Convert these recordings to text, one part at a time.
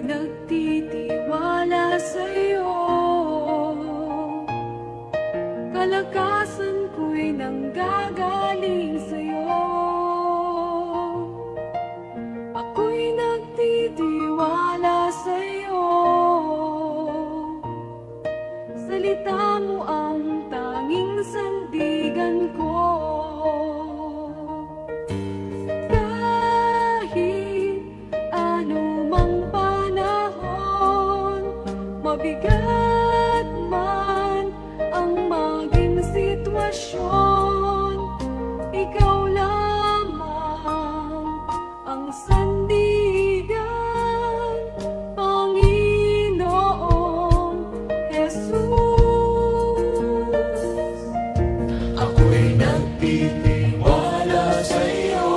nagtitiwala sa'yo. Kalakasan ko'y nanggagaling sa'yo. Ako'y nagtitiwala sa'yo. Salita mo ang tanging sandigan ko. Kahit anumang panahon, mabigat man ang maging sitwasyon, ikaw lamang ang sandigan, Panginoong Jesus. Ako'y nagtitiwala sa'yo.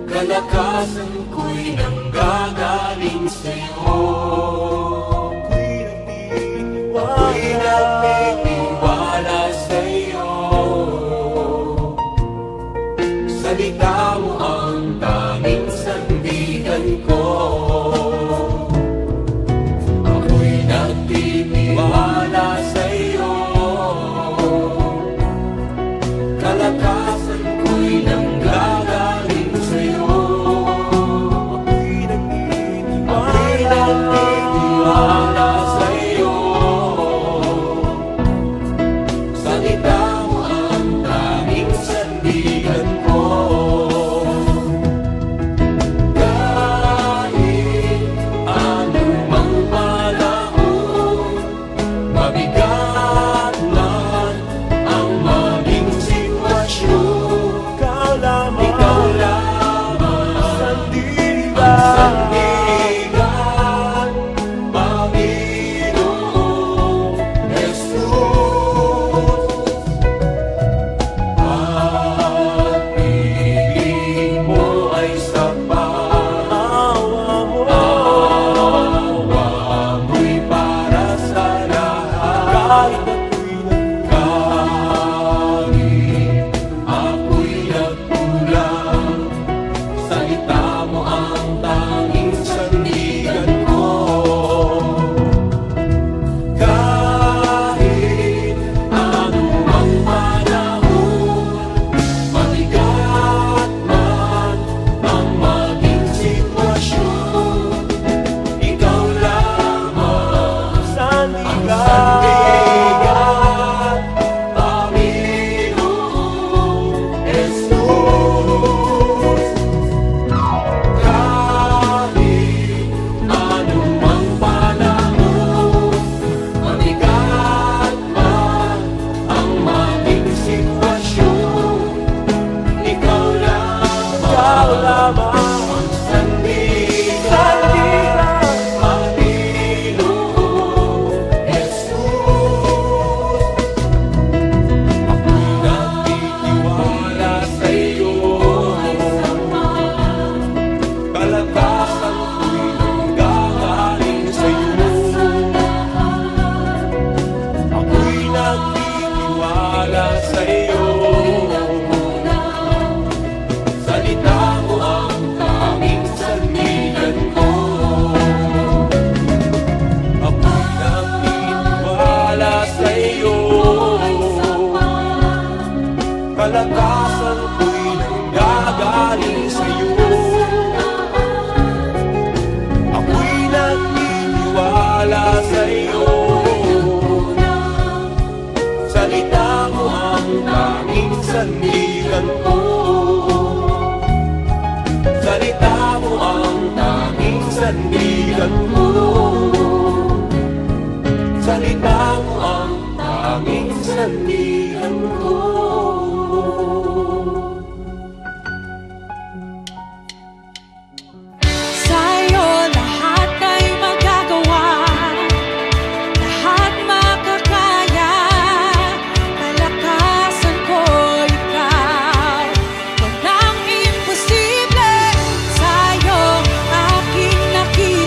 Kalakasan ko'y nanggagaling sa'yo. Ako'y nagtitiwala sa'yo. Salita mo ang tanging sandigan ko. Ako'y nagtitiwala sa'yo. Kalakasan ko'y nanggagaling sa'yo. Ako'y nagtitiwala sa'yo. Salita mo ang tanging sandigan ko. Kahit anumang panahon, mabigat man ang maging sitwasyon, ikaw lamang ang sandigan, Panginoong Jesus. Pag-ibig mo ay sapat, awa mo'y para sa lahat. Kahit ako'y nagkulang, salita mo ang tanging sandigan ko. Kahit anumang panahon, mabigat man ang maging sitwasyon, ikaw lamang ang sandigan, Panginoong Jesus. Kahit anumang panahon, mabigat man ang maging sitwasyon, ikaw lamang ang sandigan, Panginoong Jesus. Ako'y nagtitiwala sa'yo. Kalakasan ko'y nanggagaling sa'yo. Ako'y nagtitiwala sa'yo. Salita mo ang tanging sandigan ko. Ako'y nagtitiwala sa'yo. Kalakasan ko'y nanggagaling sa'yo. Ako'y nagtitiwala sa'yo. Salita mo ang tanging sandigan ko. Salita mo ang tanging sandigan ko. Salita mo ang tanging sandigan ko. Sa'yo lahat ay magagawa, lahat makakaya. Kalakasan ko ikaw, walang imposible. Sa'yo aking nakita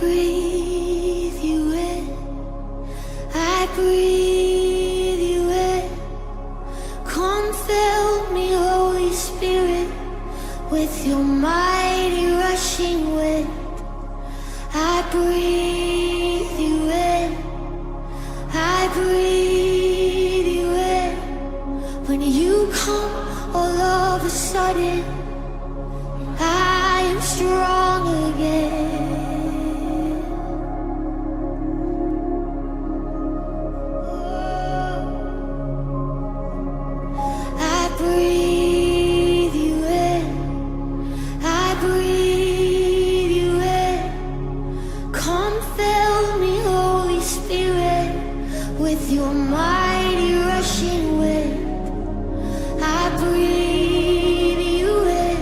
breathe you in. I breathe you in. Come fill me, Holy Spirit, with your mighty rushing wind. I breathe you in. I breathe you in. When you come, all of a sudden, I am strong again. I breathe you in. I breathe you in. Come fill me, Holy Spirit, with your mighty rushing wind. I breathe you in.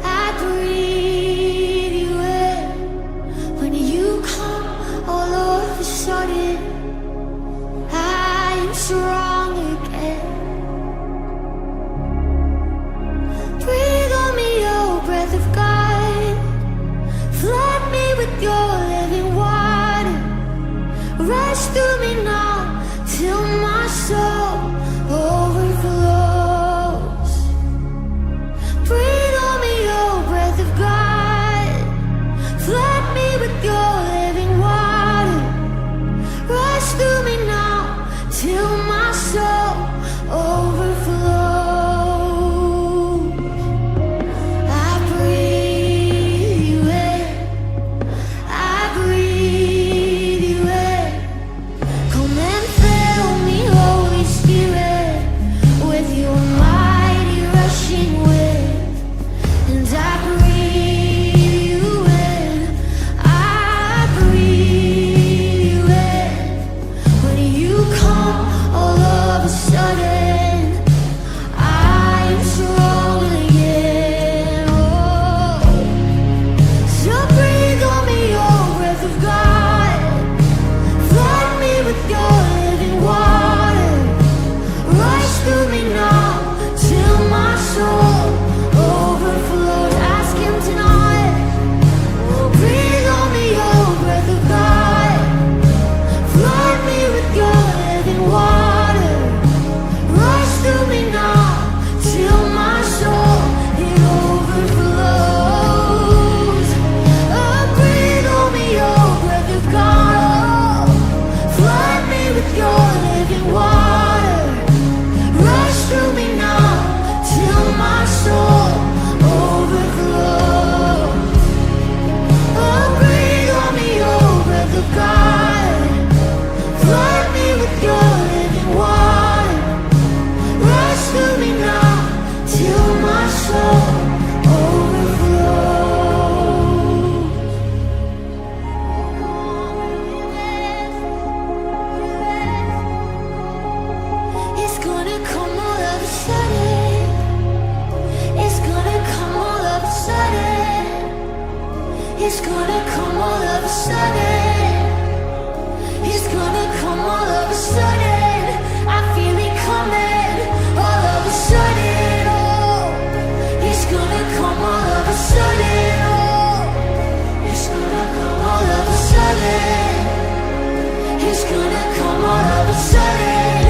I breathe you in. When you come, all of a sudden, I am strong again. Breathe on me, oh breath of God. Flood me with your living water. Rush through me now till my soul overflows. Breathe on me, oh breath of God. Flood me with your living water. Rush through me now till my soul overflows. I breathe you in. I breathe you in. Come and fill me, Holy Spirit, with your mighty rushing wind. And I breathe you in. I breathe you in. When you come, all of a sudden, I'm strong again. Oh. So breathe on me, oh breath of God. Flood me with your living water. Rush through me now till my soul overflows. Ask him tonight. Breathe on me, oh breath of God. Flood me with your living water. Rush through me now till my soul it overflows. Oh, breathe on me, oh breath of God. Flood me with your living water. Rush through me now till my soul overflows. Oh, breathe on me, oh breath of God. Flood me with your living water. Rush through me now till my soul overflows. It's gonna come all of a sudden. It's gonna come all of a sudden. It's gonna come all of a sudden. It's gonna come all of a sudden. I feel it coming all of a sudden. Oh, it's gonna come all of a sudden. Oh, it's gonna come all of a sudden. It's gonna come all of a sudden.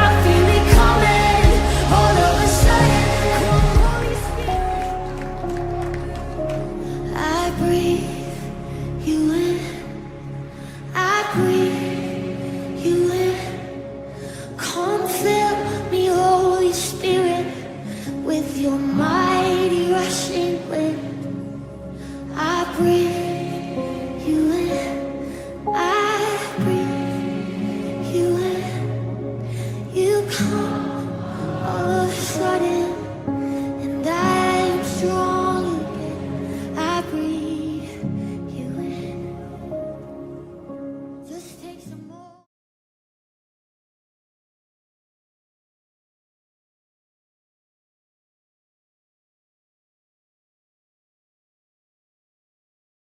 I feel it coming all of a sudden. Come, Holy Spirit. I breathe you in. I breathe you in. Come fill me, Holy Spirit, with your mighty rushing wind. I breathe you in. I breathe you in. You come.